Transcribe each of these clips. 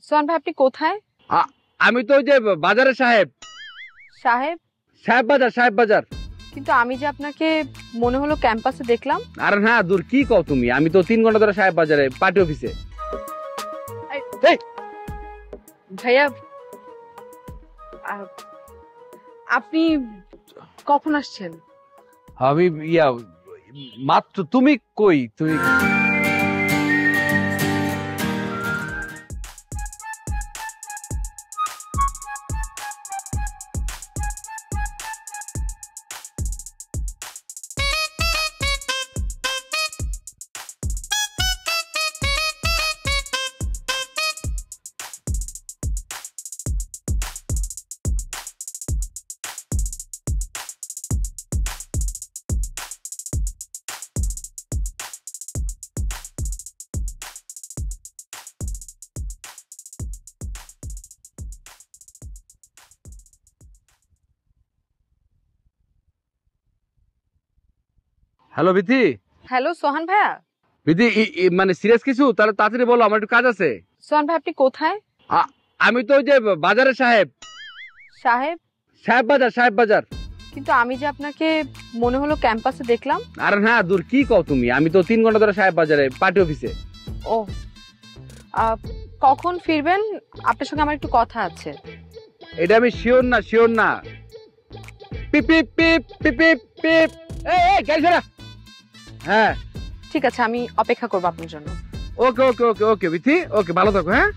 সোহান ভাই আপনি কোথায়? আমি তো ওই যে বাজারে সাহেব সাহেব সাহেব বাজার। কিন্তু আমি যে আপনাকে মনে হলো ক্যাম্পাসে দেখলাম। আরে না দূর কি কও তুমি, আমি তো 3 ঘন্টা ধরে সাহেব বাজারে পার্টি অফিসে। ভাইয়া আপনি কখন আসছেন? আমি মাত্র। তুমি কই? তুমি হ্যালো বিথি। হ্যালো সোহান ভাইয়া। বিথি মানে সিরিয়াস কিছু? তাহলে তাড়াতাড়ি বলো, আমার একটু কাজ আছে। সোহান ভাই আপনি কোথায়? আমি তো ওই যে বাজারে সাহেব বাজার। কিন্তু আমি যে আপনাকে মনে হলো ক্যাম্পাসে দেখলাম। আরে না দূর কি কও তুমি, আমি তো 3 ঘন্টা ধরে সাহেব বাজারে পার্টি অফিসে। ও কখন ফিরবেন? আপনার সঙ্গে আমার একটু কথা আছে। এটা আমি শিওর না। পিপ পিপ পিপ পিপ পিপ পিপ। এই গাড়ি ছাড়া। হ্যাঁ ঠিক আছে, আমি অপেক্ষা করবো আপনার জন্য। ওকে ওকে ওকে ওকে বিথি, ওকে ভালো থাকো। হ্যাঁ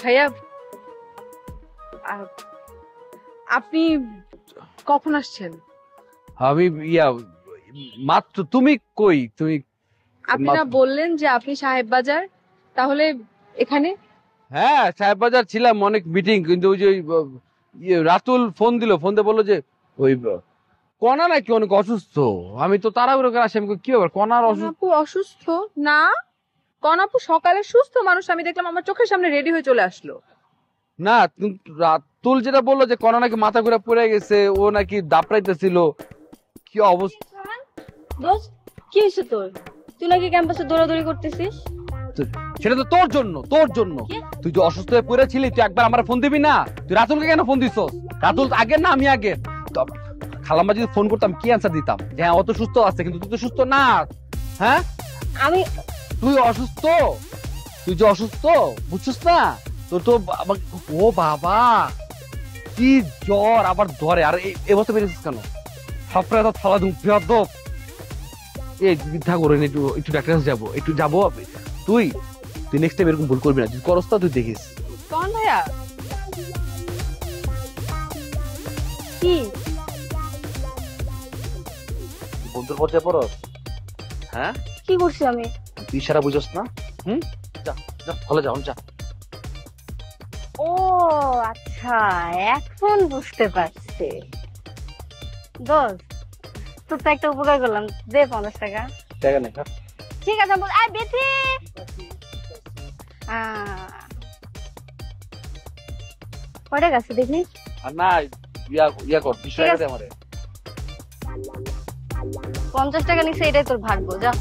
ভাইয়া আপনি কখন আসছেন? আমি মাত্র। তুমি কই? তুমি আপনি না বললেন যে আপনি সাহেব বাজার, তাহলে এখানে? হ্যাঁ সাহেব বাজার ছিলাম, অনেক মিটিং। কিন্তু ওই যে রাতুল ফোন দিয়ে বললো যে ওই কণা নাকি অনেক অসুস্থ। আমি তো তাড়াহুড়ো করে আসি। আমি কি ব্যাপার, কণার কনাপু অসুস্থ? না, কনাপু সকালে সুস্থ মানুষ, আমি দেখলাম আমার চোখের সামনে রেডি হয়ে চলে আসলো। না রাতুল যেটা বললো যে কণা নাকি মাথা ঘুরে পড়ে গেছে, ও নাকি দাপড়াইতেছিল। কি অবস্থা? দোস্ত কি হয়েছে তোর? তুই নাকি ক্যাম্পাসে দৌড়াদৌড়ি করতেছিস? সেটা তো তোর জন্য। তুই যে অসুস্থ হয়ে পড়েছিলি, তুই একবার আমার ফোন দিবি না? তুই রাতুলকে কেন ফোন দিস? রাতুল আগে না আমি আগে? খালাম্মা যদি ফোন করতাম কি অ্যান্সার দিতাম? যে হ্যাঁ অত সুস্থ আছে, কিন্তু তুই তো সুস্থ না। হ্যাঁ তুই যে অসুস্থ বুঝছিস না? তোর তো ও বাবা কি জ্বর আবার ধরে। আর এবছর বেরিয়েছিস কেন? সপ্তাহে তো থালা দুঃখ এই বৃদ্ধা করে একটু ডাক্তার কাছে যাবো। তুই নেক্সট টাইম এরকম ভুল করবি না। যদি করস তুই দেখিস। কন ভাইয়া কি বন্ধুর পর্যায়ে পড়স? হ্যাঁ কি করছি আমি? ইশারা বুঝস না? যা যা ফলে যাও যা। ও আচ্ছা, এখন বুঝতে পারছি। দোস্ত তোর তো একটা উপকার করলাম, দে 50 টাকা। টাকা নেই। ঠিক আছে বল। আই বেথি কয়টা গেছে দেখি। আর না ইয়া কর 20 টাকা দে আমারে। 50 টাকা নিচ্ছে, এটাই তোর ভাগ্য। যা।